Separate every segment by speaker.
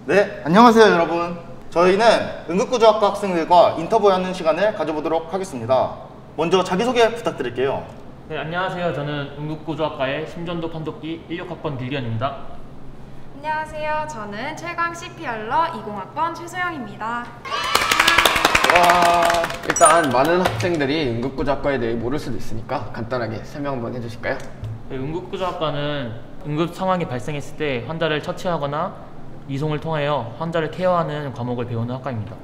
Speaker 1: 네, 안녕하세요 여러분. 저희는 응급구조학과 학생들과 인터뷰하는 시간을 가져보도록 하겠습니다. 먼저 자기소개 부탁드릴게요.
Speaker 2: 네, 안녕하세요. 저는 응급구조학과의 심전도 판독기 16학번 길기현입니다.
Speaker 3: 안녕하세요. 저는 최강 CPR러 20학번 최소영입니다.
Speaker 4: 일단 많은 학생들이 응급구조학과에 대해 모를 수도 있으니까 간단하게 설명 한번 해주실까요?
Speaker 2: 네, 응급구조학과는 응급 상황이 발생했을 때 환자를 처치하거나 이송을 통하여 환자를 케어하는 과목을 배우는 학과입니다.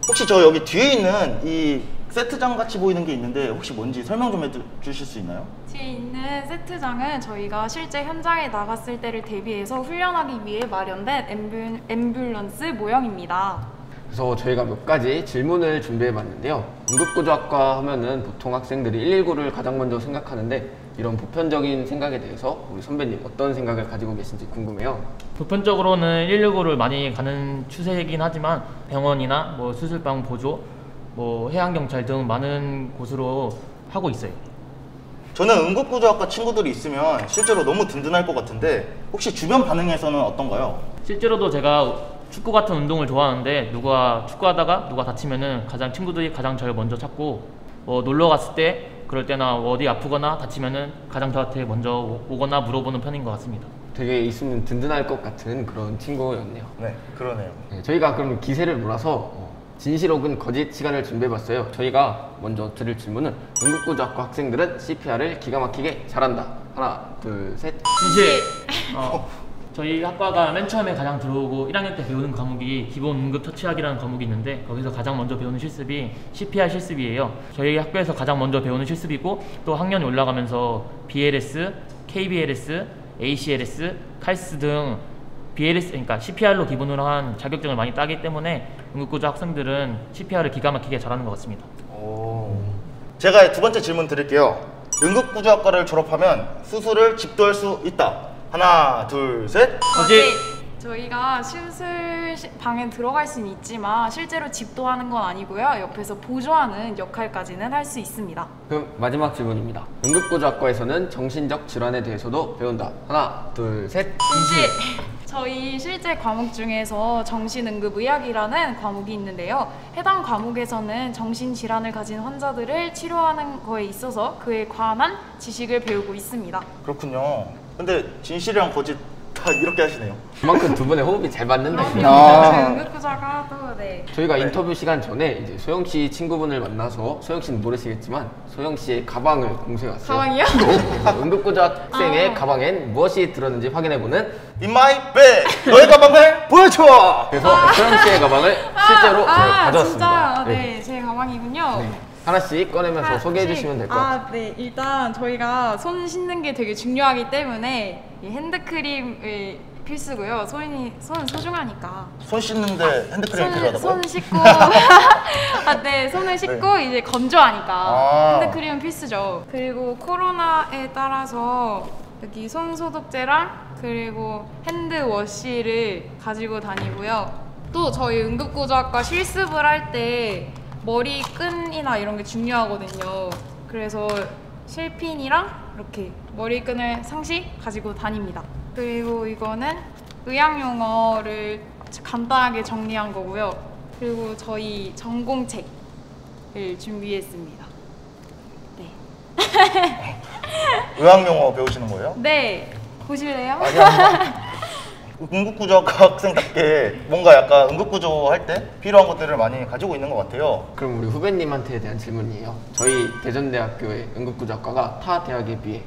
Speaker 1: 혹시 저 여기 뒤에 있는 이 세트장 같이 보이는 게 있는데 혹시 뭔지 설명 좀 해주실 수 있나요?
Speaker 3: 뒤에 있는 세트장은 저희가 실제 현장에 나갔을 때를 대비해서 훈련하기 위해 마련된 앰뷸런스 모형입니다.
Speaker 4: 그래서 저희가 몇 가지 질문을 준비해 봤는데요. 응급구조학과 하면은 보통 학생들이 119를 가장 먼저 생각하는데 이런 보편적인 생각에 대해서 우리 선배님 어떤 생각을 가지고 계신지 궁금해요.
Speaker 2: 보편적으로는 119를 많이 가는 추세이긴 하지만 병원이나 뭐 수술방 보조, 뭐 해양경찰 등 많은 곳으로 하고 있어요.
Speaker 1: 저는 응급구조학과 친구들이 있으면 실제로 너무 든든할 것 같은데 혹시 주변 반응에서는 어떤가요?
Speaker 2: 실제로도 제가 축구 같은 운동을 좋아하는데 누가 축구하다가 누가 다치면은 친구들이 가장 저를 먼저 찾고 뭐 놀러 갔을 때 그럴 때나 어디 아프거나 다치면은 가장 저한테 먼저 오거나 물어보는 편인 것 같습니다.
Speaker 4: 되게 있으면 든든할 것 같은 그런 친구였네요.
Speaker 1: 네, 그러네요.
Speaker 4: 네, 저희가 그럼 기세를 몰아서 진실 혹은 거짓 시간을 준비해봤어요. 저희가 먼저 드릴 질문은 응급구조학과 학생들은 CPR을 기가 막히게 잘한다. 하나, 둘, 셋.
Speaker 2: 진실! 저희 학과가 맨 처음에 가장 들어오고 1학년 때 배우는 과목이 기본 응급 처치학이라는 과목이 있는데 거기서 가장 먼저 배우는 실습이 CPR 실습이에요. 저희 학교에서 가장 먼저 배우는 실습이고 또 학년이 올라가면서 BLS, KBLS, ACLS, 칼스 등 BLS, 그러니까 CPR로 기본으로 한 자격증을 많이 따기 때문에 응급구조 학생들은 CPR을 기가 막히게 잘하는 것 같습니다.
Speaker 1: 제가 두 번째 질문 드릴게요. 응급구조학과를 졸업하면 수술을 집도할 수 있다. 하나, 둘, 셋.
Speaker 2: 거짓!
Speaker 3: 저희가 수술방에 들어갈 수는 있지만 실제로 집도하는 건 아니고요. 옆에서 보조하는 역할까지는 할 수 있습니다.
Speaker 4: 그럼 마지막 질문입니다. 응급구조학과에서는 정신적 질환에 대해서도 배운다. 하나, 둘, 셋.
Speaker 3: 진실! 저희 실제 과목 중에서 정신응급의학이라는 과목이 있는데요. 해당 과목에서는 정신질환을 가진 환자들을 치료하는 거에 있어서 그에 관한 지식을 배우고 있습니다.
Speaker 1: 그렇군요. 근데 진실이랑 거짓 다 이렇게 하시네요.
Speaker 4: 그만큼 두 분의 호흡이 잘 맞는다.
Speaker 3: 저희 응급구조학과도
Speaker 4: 저희가 인터뷰 시간 전에 이제 소영 씨 친구분을 만나서 소영 씨는 모르시겠지만 소영 씨의 가방을 공수해 왔어요.
Speaker 3: 가방이요?
Speaker 4: 응급구조 학생의 가방엔 무엇이 들었는지 확인해보는
Speaker 1: In my bag! 너의 가방을 보여줘!
Speaker 4: 그래서 소영 씨의 가방을 실제로 가져왔습니다.
Speaker 3: 진짜요? 네, 제 가방이군요.
Speaker 4: 네. 하나씩 꺼내면서 소개해 주시면 될 것 같아요.
Speaker 3: 네. 일단 저희가 손 씻는 게 되게 중요하기 때문에 이 핸드크림을 필수고요. 손은 소중하니까.
Speaker 1: 손 씻는데 핸드크림이 필요하다고요?
Speaker 3: 손 씻고 네, 손을 씻고 이제 건조하니까 핸드크림은 필수죠. 그리고 코로나에 따라서 여기 손 소독제랑 그리고 핸드워시를 가지고 다니고요. 또 저희 응급구조학과 실습을 할 때 머리끈이나 이런 게 중요하거든요. 그래서 실핀이랑 이렇게 머리끈을 상시 가지고 다닙니다. 그리고 이거는 의학용어를 간단하게 정리한 거고요. 그리고 저희 전공책을 준비했습니다. 네.
Speaker 1: 의학용어 배우시는 거예요?
Speaker 3: 네. 보실래요?
Speaker 1: 응급구조학과 학생답게 뭔가 약간 응급구조 할 때 필요한 것들을 많이 가지고 있는 것 같아요.
Speaker 4: 그럼 우리 후배님한테 대한 질문이에요. 저희 대전대학교의 응급구조학과가 타 대학에 비해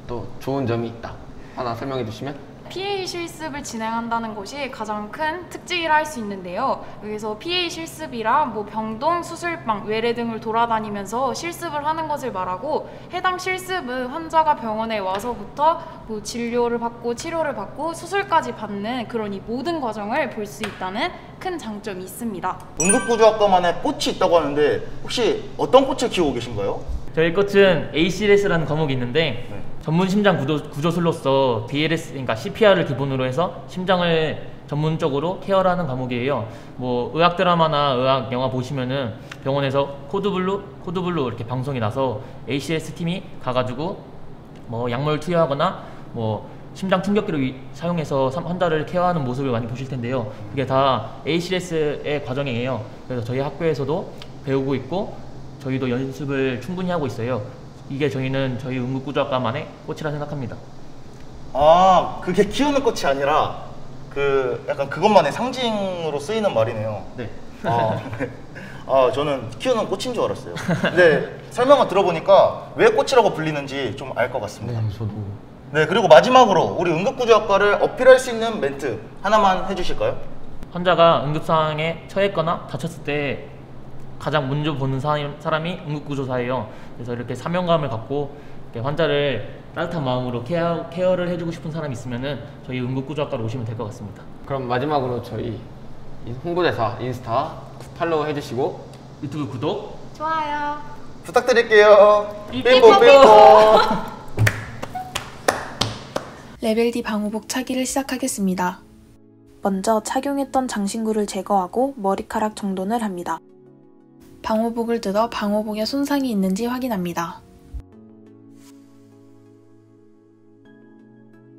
Speaker 4: 또 좋은 점이 있다. 하나 설명해 주시면?
Speaker 3: PA 실습을 진행한다는 것이 가장 큰 특징이라 할 수 있는데요. 여기서 PA 실습이랑 뭐 병동, 수술방, 외래 등을 돌아다니면서 실습을 하는 것을 말하고 해당 실습은 환자가 병원에 와서부터 뭐 진료를 받고 치료를 받고 수술까지 받는 그런 이 모든 과정을 볼 수 있다는 큰 장점이 있습니다.
Speaker 1: 응급구조학과만의 꽃이 있다고 하는데 혹시 어떤 꽃을 키우고 계신가요?
Speaker 2: 저희 꽃은 ACLS라는 과목이 있는데 전문 심장 구조술로서 BLS, 그러니까 CPR을 기본으로 해서 심장을 전문적으로 케어를 하는 과목이에요. 뭐 의학 드라마나 의학 영화 보시면은 병원에서 코드블루 이렇게 방송이 나서 ACLS 팀이 가가지고 뭐 약물 투여하거나 뭐 심장 충격기를 사용해서 환자를 케어하는 모습을 많이 보실 텐데요. 그게 다 ACLS의 과정이에요. 그래서 저희 학교에서도 배우고 있고 저희도 연습을 충분히 하고 있어요. 이게 저희는 저희 응급구조학과만의 꽃이라 생각합니다.
Speaker 1: 아, 그게 키우는 꽃이 아니라 그 약간 그것만의 상징으로 쓰이는 말이네요.
Speaker 2: 네.
Speaker 1: 아, 네. 아, 저는 키우는 꽃인 줄 알았어요. 근데 설명을 들어보니까 왜 꽃이라고 불리는지 좀 알 것 같습니다.
Speaker 4: 네, 저도.
Speaker 1: 네, 그리고 마지막으로 우리 응급구조학과를 어필할 수 있는 멘트 하나만 해주실까요?
Speaker 2: 환자가 응급상황에 처했거나 다쳤을 때 가장 먼저 보는 사람이 응급구조사예요. 그래서 이렇게 사명감을 갖고 이렇게 환자를 따뜻한 마음으로 케어를 해주고 싶은 사람이 있으면은 저희 응급구조학과로 오시면 될 것 같습니다.
Speaker 4: 그럼 마지막으로 저희 홍보대사 인스타 팔로우 해주시고
Speaker 2: 유튜브 구독,
Speaker 3: 좋아요.
Speaker 1: 부탁드릴게요.
Speaker 2: 삐뽀삐뽀.
Speaker 5: 레벨 D 방호복 차기를 시작하겠습니다. 먼저 착용했던 장신구를 제거하고 머리카락 정돈을 합니다. 방호복을 뜯어 방호복에 손상이 있는지 확인합니다.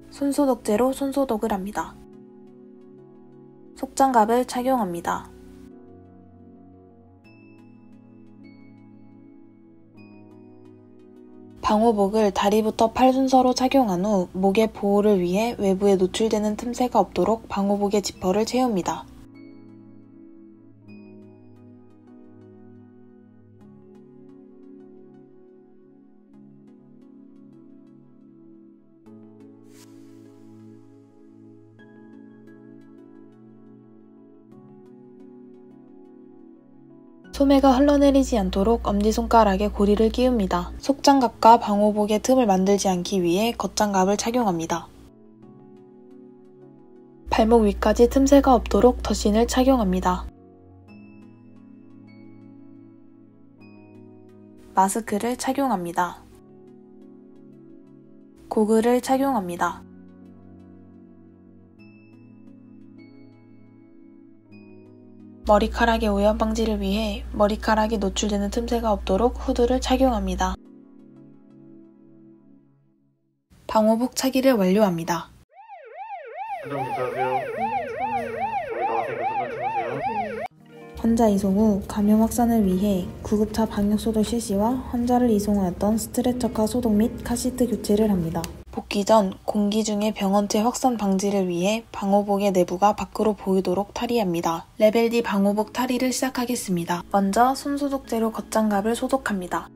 Speaker 5: 손소독제로 손소독을 합니다. 속장갑을 착용합니다. 방호복을 다리부터 팔 순서로 착용한 후 목의 보호를 위해 외부에 노출되는 틈새가 없도록 방호복의 지퍼를 채웁니다. 소매가 흘러내리지 않도록 엄지손가락에 고리를 끼웁니다. 속장갑과 방호복의 틈을 만들지 않기 위해 겉장갑을 착용합니다. 발목 위까지 틈새가 없도록 덧신을 착용합니다. 마스크를 착용합니다. 고글을 착용합니다. 머리카락의 오염 방지를 위해 머리카락이 노출되는 틈새가 없도록 후드를 착용합니다. 방호복 차기를 완료합니다. 환자 이송 후 감염 확산을 위해 구급차 방역소독 실시와 환자를 이송하였던 스트레처카 소독 및 카시트 교체를 합니다. 복귀 전 공기 중의 병원체 확산 방지를 위해 방호복의 내부가 밖으로 보이도록 탈의합니다. 레벨 D 방호복 탈의를 시작하겠습니다. 먼저 손소독제로 겉장갑을 소독합니다.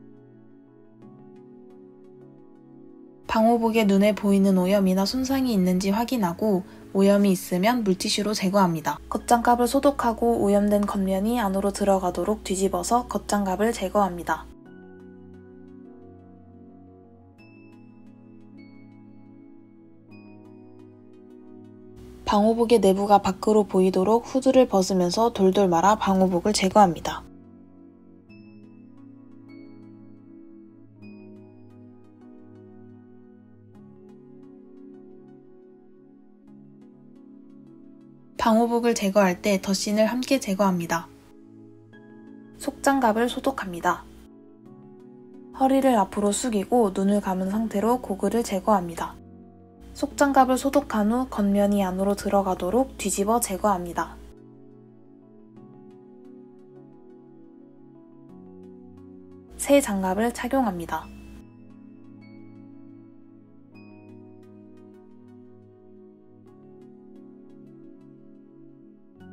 Speaker 5: 방호복에 눈에 보이는 오염이나 손상이 있는지 확인하고 오염이 있으면 물티슈로 제거합니다. 겉장갑을 소독하고 오염된 겉면이 안으로 들어가도록 뒤집어서 겉장갑을 제거합니다. 방호복의 내부가 밖으로 보이도록 후드를 벗으면서 돌돌 말아 방호복을 제거합니다. 방호복을 제거할 때 덧신을 함께 제거합니다. 속장갑을 소독합니다. 허리를 앞으로 숙이고 눈을 감은 상태로 고글을 제거합니다. 속장갑을 소독한 후 겉면이 안으로 들어가도록 뒤집어 제거합니다. 새 장갑을 착용합니다.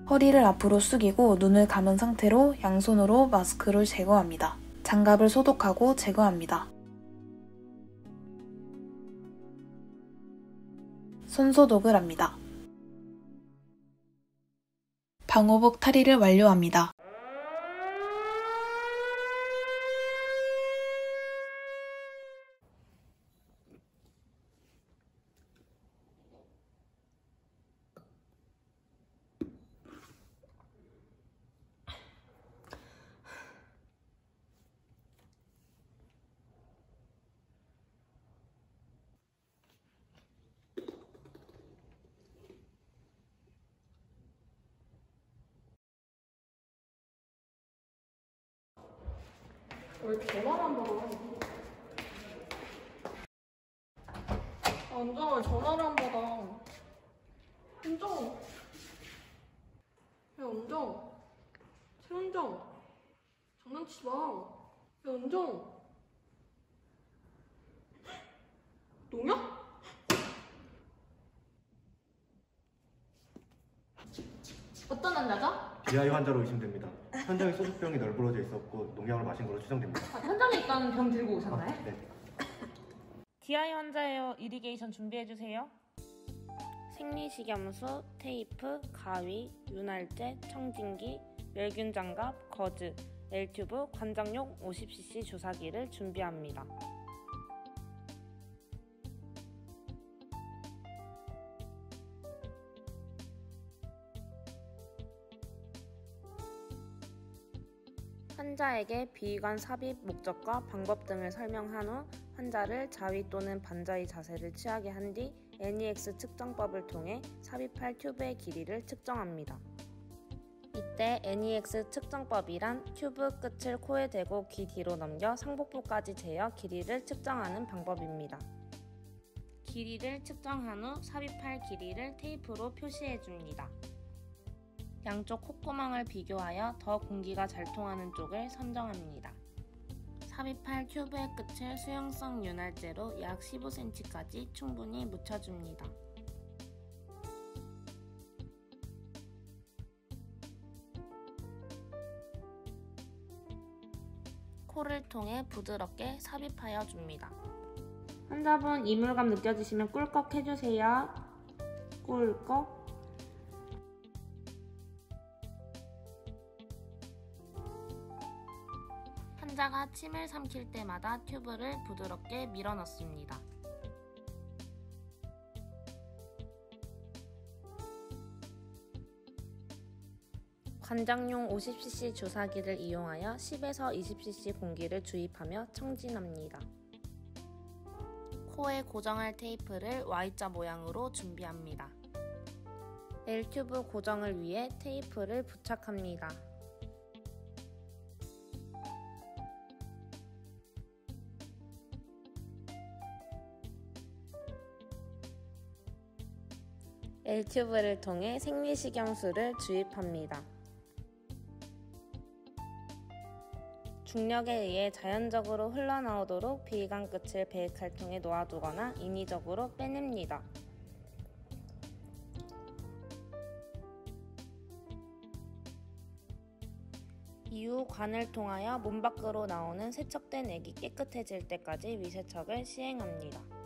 Speaker 5: 허리를 앞으로 숙이고 눈을 감은 상태로 양손으로 마스크를 제거합니다. 장갑을 소독하고 제거합니다. 손소독을 합니다. 방호복 탈의를 완료합니다.
Speaker 6: 원장아, 전화를 안 받아. 원장. 야, 원장. 최 원장. 장난치지 마. 야, 원장. 농약?
Speaker 7: 어떤 남자죠?
Speaker 8: GI 환자로 의심됩니다. 현장에 소주병이 널브러져 있었고 농약을 마신 걸로 추정됩니다.
Speaker 7: 현장에 있던 병 들고 오셨나요?
Speaker 8: 네.
Speaker 9: DI 환자예요. 이리게이션 준비해주세요. 생리식염수, 테이프, 가위, 윤활제, 청진기, 멸균 장갑, 거즈, L튜브, 관장용 50cc 주사기를 준비합니다. 환자에게 비위관 삽입 목적과 방법 등을 설명한 후 환자를 자위 또는 반자위 자세를 취하게 한 뒤 NEX 측정법을 통해 삽입할 튜브의 길이를 측정합니다. 이때 NEX 측정법이란 튜브 끝을 코에 대고 귀 뒤로 넘겨 상복부까지 재어 길이를 측정하는 방법입니다. 길이를 측정한 후 삽입할 길이를 테이프로 표시해줍니다. 양쪽 콧구멍을 비교하여 더 공기가 잘 통하는 쪽을 선정합니다. 삽입할 튜브의 끝을 수용성 윤활제로 약 15cm까지 충분히 묻혀줍니다. 코를 통해 부드럽게 삽입하여 줍니다. 환자분 이물감 느껴지시면 꿀꺽 해주세요. 꿀꺽. 환자가 침을 삼킬 때마다 튜브를 부드럽게 밀어 넣습니다. 관장용 50cc 주사기를 이용하여 10에서 20cc 공기를 주입하며 청진합니다. 코에 고정할 테이프를 Y자 모양으로 준비합니다. L튜브 고정을 위해 테이프를 부착합니다. L튜브를 통해 생리식염수를 주입합니다. 중력에 의해 자연적으로 흘러나오도록 비위관 끝을 베이칼통에 놓아두거나 인위적으로 빼냅니다. 이후 관을 통하여 몸 밖으로 나오는 세척된 액이 깨끗해질 때까지 위세척을 시행합니다.